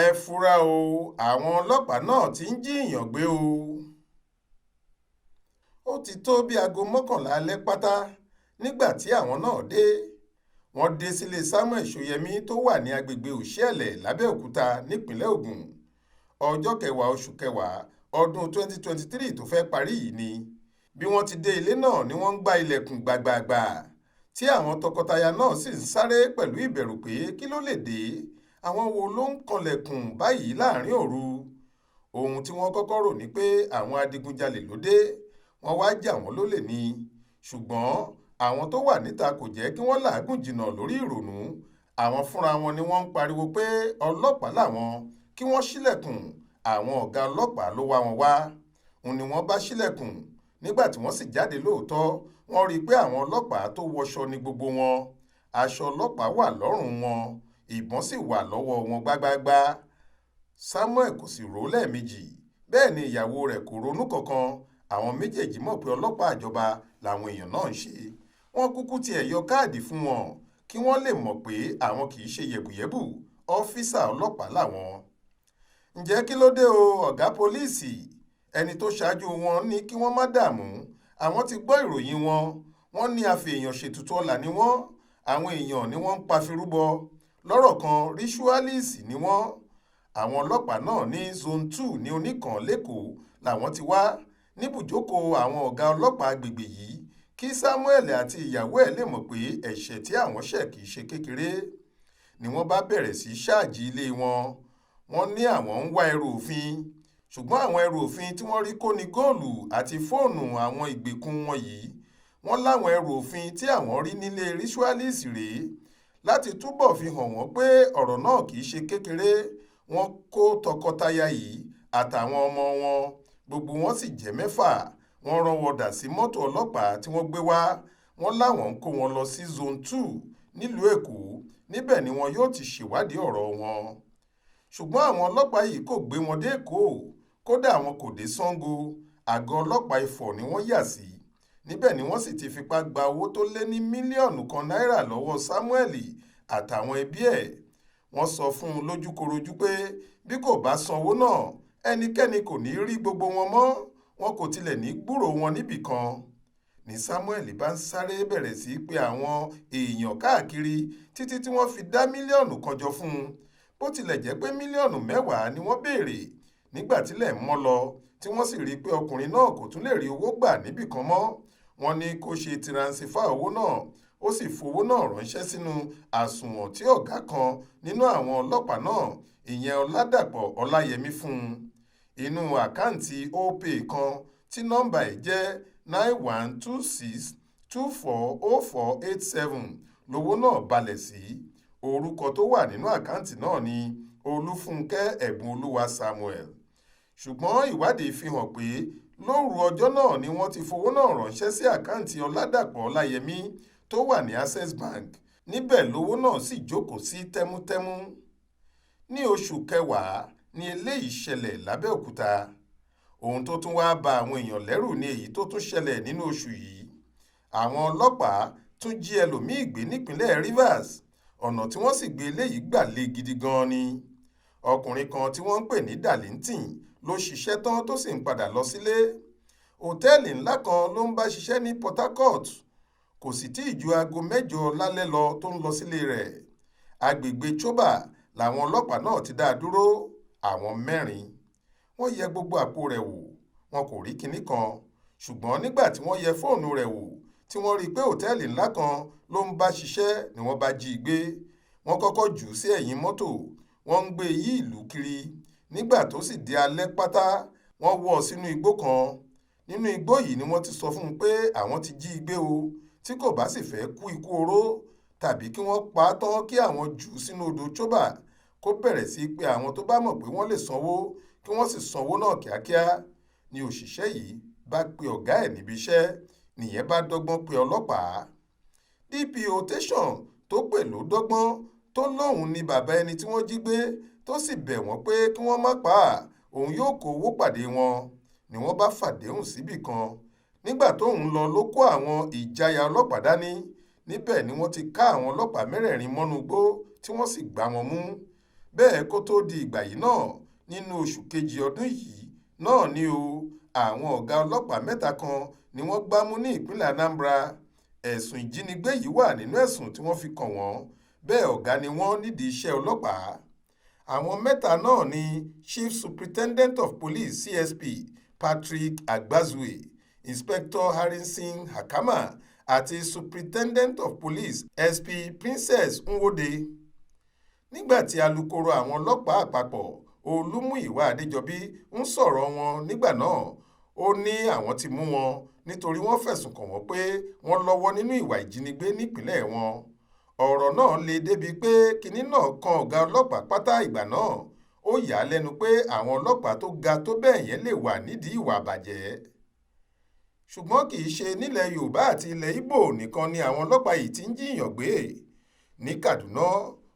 ẹ fura o, àwọn ọlọ́pàá náà ti ń jíìyàn gbé o. Ó ti tó bí aago 11 alẹ́ pátá nígbà tí àwọn náà dé. Wọ́n dé sílé Samuel Ṣóyẹmí tó wà ní agbègbè Òṣìẹ̀lẹ̀ lábẹ́òkúta nípínlẹ̀ Ògùn. Ọjọ́ 10 oṣù kẹwàá ọdún 2023 tó fẹ́ parí yìí ni. Bí wọ́n ti dé ilé náà ni wọ́n ń gbá ilẹ̀kùn gbàgbàgbà tí àwọn tọkọtaya náà sì ń sáré pẹ̀lú ìbẹ̀rù pé kí ló lè dé, àwọn wo ló ń kanlẹ̀kùn báyìí láàrin òru. Ohun tí wọ́n kọ́kọ́ rò ní pé àwọn adigunjalè ló dé, wọ́n wá jà wọ́n lólè ni. Ṣùgbọ́n àwọn tó wà níta kò jẹ́ kí wọ́n làágùn jìnnà lórí ìrònú. Àwọn fúnra wọn ni wọ́n ń pariwo pé ọlọ́pàá làwọn, kí wọ́n ṣílẹ̀kùn. Àwọn ọ̀gá ọlọ́pàá ló wá wọn wá. Òun ni wọ́n bá ṣílẹ̀kùn. Nígbà tí wọ́n sì jáde lóòótọ́, wọ́n rí i pé àwọn ọlọ́pàá tó wọṣọ ni gbogbo wọn. Aṣọ ọlọ́pàá wà lọ́rùn wọn, ìbọn sì wà lọ́wọ́ wọn gbágbáágbá. Samuel kò sì rò lẹ́ẹ̀mejì, bẹ́ẹ̀ ni ìyàwó rẹ̀ kò ronú kankan. Àwọn méjèèjì mọ̀ pé ọlọ́pàá ìjọba làwọn èèyàn náà ń ṣe. Wọ́n kúkú tiẹ̀ yọ káàdì fún wọn kí wọ́n lè mọ̀ pé àwọn kì í ṣe yẹ̀bùyẹ̀bù, ọ́físà ọlọ́pàá làwọn. Ǹjẹ́ kí ló dé o, ọ̀gá pólíìsì? Ẹni tó ṣáájú wọn ní kí wọ́n má dààmú. Àwọn ti gbọ́ ìròyìn wọn. Wọ́n ní afèèyàn ṣètùtù ọlà ni wọ́n. Àwọn èèyàn ni wọ́n ń pa firúbọ. Lọ́rọ̀ kan, ríṣúálìsì ni wọ́n. Àwọn ọlọ́pàá náà ní zone 2 ní Oníkan lẹ́kọ̀ọ́ làwọn ti wá níbùjókòó àwọn ọ̀gá ọlọ́pàá agbègbè yìí kí Samuel àti ìyàwó ẹ̀ lè mọ̀ pé ẹ̀ṣẹ̀ tí àwọn ṣẹ̀ kì í ṣe kékeré. Ni wọ́n bá bẹ̀rẹ̀ sí ṣáàjì ilé wọn. Wọ́n ní àwọn ń wá ẹrù òfin. Ṣùgbọ́n àwọn ẹrù òfin tí wọ́n rí kó ní góòlù àti fóònù àwọn ìgbèkùn wọn yìí. Wọ́n láwọn ẹrù òfin tí àwọn rí nílé ríṣúálìsì rèé. Láti túbọ̀ fi hàn wọ́n pé ọ̀rọ̀ náà kì í ṣe kékeré, wọ́n kó tọkọtaya yìí àtàwọn ọmọ wọn, gbogbo wọn sì jẹ́ 6. Wọ́n rán wọn dà sí mọ́tò ọlọ́pàá tí wọ́n gbé wá. Wọ́n láwọn ń kó wọn lọ sí zone 2 nílùú Èkó. Níbẹ̀ ni wọn yóò ti ṣèwádìí ọ̀rọ̀ wọn. Ṣùgbọ́n àwọn ọlọ́pàá yìí kò gbé wọn dé Èkó. Kódà wọn kò dé Ṣàngó. Àgọ́ ọlọ́pàá Ifọ̀ ni wọ́n yà sí. Níbẹ̀ ni wọ́n sì ti fipá gba owó tó lé ní mílíọ̀nù kan náírà lọ́wọ́ Samuel àtàwọn ẹbí ẹ̀. Wọ́n sọ fún un lójúkorojú pé bí kò bá sanwó náà, ẹnikẹ́ni kò ní rí gbogbo wọn mọ́. Wọn kò tilẹ̀ ní gbúrò wọn níbì kan. Ní Samuel bá ń sáré bẹ̀rẹ̀ sí pé àwọn èèyàn káàkiri títí tí wọ́n fi dá mílíọ̀nù kan jọ fún un. Bó tilẹ̀ jẹ́ pé mílíọ̀nù 10 ni wọ́n béèrè. Nígbà tílẹ̀ mọ́ lọ tí wọ́n sì rí i pé ọkùnrin náà kò tún lè rí owó gbà níbì kan mọ́, wọ́n ní kó ṣe tiransifá owó náà. Ó sì fowó náà ránṣẹ́ sínú àsùnwọ̀n tí ọ̀gá kan nínú àwọn ọlọ́pàá náà, ìyẹn Ọládàpọ̀ Ọláyẹmí fún un. Inú àkáǹtì Opay kan tí nọ́mbà ẹ̀ jẹ́ 9126240487 lówó náà balẹ̀ sí. Orúkọ tó wà nínú àkáǹtì náà ni Olúfúnkẹ́ Ẹ̀bùnolúwa Samuel. Ṣùgbọ́n ìwádìí fi hàn pé lóru ọjọ́ náà ni wọ́n ti fowó náà ránṣẹ́ sí àkáǹtì Ọládàpọ̀ Ọláyẹmí tó wà ní Access Bank. Níbẹ̀ lówó náà sì jókòó sí tẹ́mútẹ́mú. Ní oṣù kẹwàá ni eléyìí ṣẹlẹ̀ lábẹ́òkúta. Ohun tó tún wá ba àwọn èèyàn lẹ́rù ni èyí tó tún ṣẹlẹ̀ nínú oṣù yìí. Àwọn ọlọ́pàá tún jí ẹlòmíì gbé nípínlẹ̀ Rivers. Ọ̀nà tí wọ́n sì gbé eléyìí gbà le gidi gan ni. Ọkùnrin kan tí wọ́n ń pè ní Darlington ló ṣiṣẹ́ tán tó sì ń padà lọ sílé. Hòtẹ́ẹ̀lì ńlá kan ló ń bá ṣiṣẹ́ ní Port Harcourt. Kò sì tí ì ju aago 8 lálẹ́ lọ tó ń lọ sílé rẹ̀. Agbègbè Choba làwọn ọlọ́pàá náà ti dá a dúró. Àwọn 4. Wọ́n yẹ gbogbo àpò rẹ̀ wò, wọn kò rí kinní kan. Ṣùgbọ́n nígbà tí wọ́n yẹ fóònù rẹ̀ wò, tí wọ́n rí i pé hòtẹ́ẹ̀lì ńlá kan ló ń bá ṣiṣẹ́ ni wọ́n bá jí i gbé. Wọ́n kọ́kọ́ jù ú sí ẹ̀yìn mọ́tò. Wọ́n ń gbé yí ìlú kiri. Nígbà tó sì di alẹ́ pátá, wọ́n wọ́ ọ sínú igbó kan. Nínú igbó yìí ni wọ́n ti sọ fún un pé àwọn ti jí i gbé o, tí kò bá sì fẹ́ kú ikú oró tàbí kí wọ́n pa á tán kí àwọn jù ú sínú odò Choba. Kó bẹ̀rẹ̀ sí pé àwọn tó bá mọ̀ pé wọ́n lè sanwó kí wọ́n sì sanwó náà kíákíá. Ni òṣìṣẹ́ yìí bá pe ọ̀gá ẹ̀ níbi iṣẹ́, nìyẹn bá dọ́gbọ́n pe ọlọ́pàá. DPO tẹ̀sán tó pè ló dọ́gbọ́n tó lóun ni bàbá ẹni tí wọ́n jí gbé, tó sì bẹ̀ wọ́n pé kí wọ́n má pa á, òun yóò kó owó pàdé wọn. Ni wọ́n bá fàdéhùn síbì kan. Nígbà tóun lọ ló kó àwọn ìjayà ọlọ́pàá dání. Níbẹ̀ ni wọ́n ti ká àwọn ọlọ́pàá 4 mọ́nú igbó tí wọ́n sì gbá wọn mú. bẹ́ẹ̀ kó tó di ìgbà yìí náà nínú oṣù kejì ọdún yìí náà ni àwọn ọ̀gá ọlọ́pàá mẹ́ta kan ni wọ́n gbámú ní ìpínlẹ̀ Anambra. Ẹ̀sùn ìjínigbé yìí wà nínú ẹ̀sùn tí wọ́n fi kàn wọ́n, bẹ́ẹ̀ ọ̀gá ni wọ́n nídìí iṣẹ́ ọlọ́pàá. Àwọn mẹ́ta náà ni Chief Superintendent of Police CSP Patrick Agbazue, Inspector Harrison Hakama àti Superintendent of Police SP Princess Nwode. Nígbà tí alukoro àwọn ọlọ́pàá àpapọ̀ Olúmúyìwá Adéjọbí ń sọ̀rọ̀ wọn nígbà náà, ó ní àwọn ti mú wọn nítorí wọ́n fẹ̀sùn kàn wọ́n pé wọ́n lọ́wọ́ nínú ìwà ìjínigbé nípìnlẹ̀ wọn. Ọ̀rọ̀ náà le débi pé kinní náà kan ọ̀gá ọlọ́pàá pátá ìgbà náà. Ó yà á lẹ́nu pé àwọn ọlọ́pàá tó ga tó bẹ́ẹ̀ yẹn lè wà nídìí ìwà àbàjẹ́. Ṣùgbọ́n kì í ṣe nílẹ̀ Yorùbá àti ilẹ̀ Ìgbò nìkan ni àwọn ọlọ́pàá yìí ti ń jíyàn gbé. Ní Kaduna,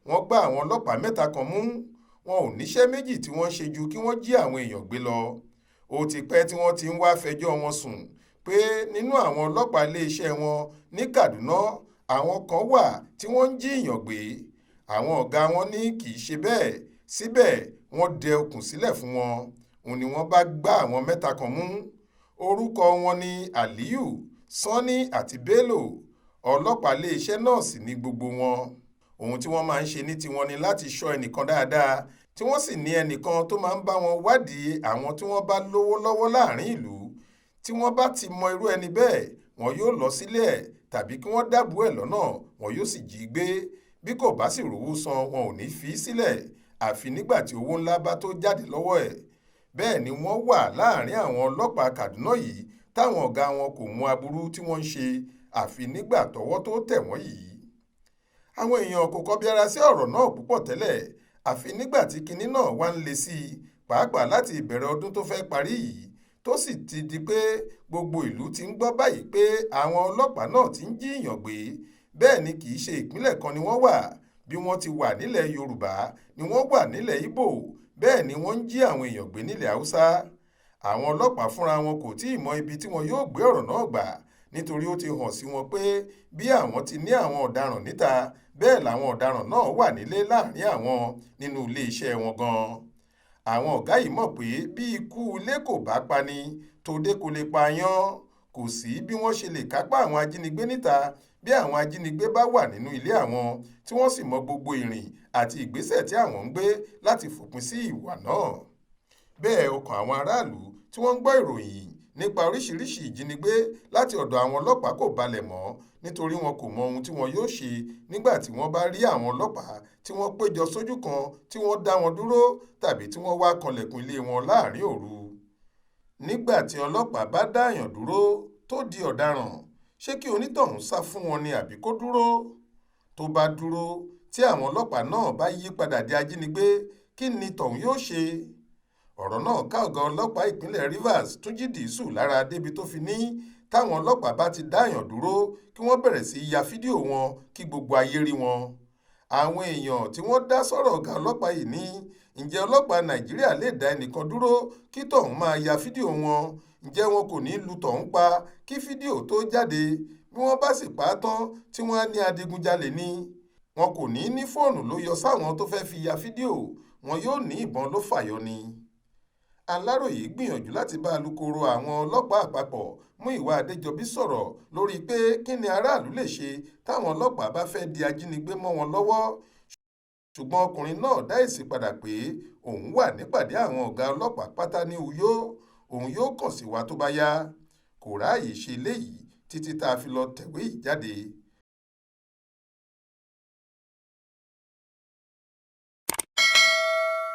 wọ́n gbá àwọn ọlọ́pàá mẹ́ta kan mú. Wọn ò níṣẹ́ méjì tí wọ́n ṣe ju kí wọ́n jí àwọn èèyàn gbé lọ. Ó ti pẹ́ tí wọ́n ti ń wá fẹjọ́ wọn sùn pé nínú àwọn ọlọ́pàá iléeṣẹ́ wọn ní Kaduna, àwọn kan wà tí wọ́n ń jíyàn gbé. Àwọn ọ̀gá wọn ní kì í ṣe bẹ́ẹ̀, síbẹ̀ wọ́n dẹ okùn sílẹ̀ fún wọn. Òun ni wọ́n bá gbá àwọn mẹ́ta kan mú. Orúkọ wọn ni Aliyu, Sanni àti Bello. Ọlọ́pàá iléeṣẹ́ náà sì ní gbogbo wọn. Ohun tí wọ́n máa ń ṣe ní tiwọn ni láti ṣọ́ ẹnìkan dáadáa, tí wọ́n sì ní ẹnìkan tó máa ń bá wọn wádìí àwọn tí wọ́n bá lówó lọ́wọ́ láàrin ìlú. Tí wọ́n bá ti mọ irú ẹni bẹ́ẹ̀, wọn yóò lọ sílé ẹ̀ tàbí kí wọ́n dábù ẹ̀ lọ́nà, wọn yóò sì jí gbé. Bí kò bá sì rówó san, wọn ò ní fi í sílẹ̀ àfi nígbà tí owó ńlá bá tó jáde lọ́wọ́ ẹ̀. Bẹ́ẹ̀ ni wọ́n wà láàrin àwọn ọlọ́pàá Kaduna yìí táwọn ọ̀gá wọn kò mú aburú tí wọ́n ń ṣe àfi nígbà tọ́wọ́ tó tẹ̀ wọ́n yìí. Àwọn èèyàn kò kọbi ara sí ọ̀rọ̀ náà púpọ̀ tẹ́lẹ̀, àfi nígbà tí kinní náà wá ń le sí i, pàápàá láti ìbẹ̀rẹ̀ ọdún tó fẹ́ parí yìí, tó sì ti di pé gbogbo ìlú ti ń gbọ́ báyìí pé àwọn ọlọ́pàá náà ti ń jíyàn gbé. Bẹ́ẹ̀ ni kì í ṣe ìpínlẹ̀ kan ni wọ́n wà. Bí wọ́n ti wà nílẹ̀ Yorùbá ni wọ́n wà nílẹ̀ Ìgbò, bẹ́ẹ̀ ni wọ́n ń jí àwọn èèyàn gbé nílẹ̀ Haúsá. Àwọn ọlọ́pàá fúnra wọn kò tí ì mọ ibi tí wọn yóò gbé ọ̀rọ̀ náà gbà, nítorí ó ti hàn sí wọn pé bí àwọn ti ní àwọn ọ̀daràn níta, bẹ́ẹ̀ làwọn ọ̀daràn náà wà nílé láàrin àwọn nínú iléeṣẹ́ wọn gan-an. Àwọn ọ̀gá yìí mọ̀ pé bí ikú ilé kò bá pani, tòde kò lè pààyàn. Kò sí bí wọ́n ṣe lè kápá àwọn ajínigbé níta bí àwọn ajínigbé bá wà nínú ilé àwọn, tí wọ́n sì mọ gbogbo ìrìn àti ìgbésẹ̀ tí àwọn ń gbé láti fòpin sí ìwà náà. Bẹ́ẹ̀ ọkàn àwọn aráàlú tí wọ́n ń gbọ́ ìròyìn nípa oríṣiríṣi ìjínigbé láti ọ̀dọ̀ àwọn ọlọ́pàá kò balẹ̀ mọ́, nítorí wọn kò mọ ohun tí wọn yóò ṣe nígbà tí wọ́n bá rí àwọn ọlọ́pàá tí wọ́n péjọ sójú kan tí wọ́n dá wọn dúró tàbí tí wọ́n wá kanlẹ̀kùn ilé wọn láàrin òru. Nígbà tí ọlọ́pàá bá dáàyàn dúró tó di ọ̀daràn, ṣé kí onítọ̀hún sá fún wọn ni àbí kó dúró? Tó bá dúró, tí àwọn ọlọ́pàá náà bá yí padà di ajínigbé, kí ni tọ̀hún yóò ṣe? Ọ̀rọ̀ náà ká ọ̀gá ọlọ́pàá ìpínlẹ̀ Rivers Túnjí Dìísù lára débi tó fi ní táwọn ọlọ́pàá bá ti dáàyàn dúró kí wọ́n bẹ̀rẹ̀ sí ya fídíò wọn kí gbogbo ayé rí wọn. Àwọn èèyàn tí wọ́n dá sọ̀rọ̀ ọ̀gá ọlọ́pàá yìí ní ǹjẹ́ ọlọ́pàá Nàìjíríà lè dá ẹnìkan dúró kí tọ̀hún máa ya fídíò wọn? Ǹjẹ́ wọn kò ní lu tọ̀hún pa kí fídíò tó jáde? Bí wọ́n bá sì pa á tán tí wọ́n á ní adigunjalè ni. Wọn kò ní fóònù ló yọ sáwọn tó fẹ́ fi ya fídíò, wọn yóò ní ìbọn ló fàyọ ni. Aláròyé gbìyànjú láti bá alukoro àwọn ọlọ́pàá àpapọ̀ Múyìwá Adéjọbí sọ̀rọ̀ lórí pé kí ni aráàlú lè ṣe táwọn ọlọ́pàá bá fẹ́ di ajínigbé mọ́ wọn lọ́wọ́. Ṣùgbọ́n ọkùnrin náà dá èsì padà pé òun wà nípàdé àwọn ọ̀gá ọlọ́pàá pátá ní Uyo, òun yóò kàn sí wa tó bá yá. Kò ráàyè ṣe eléyìí títí tá a fi lọ tẹ̀wé yìí jáde.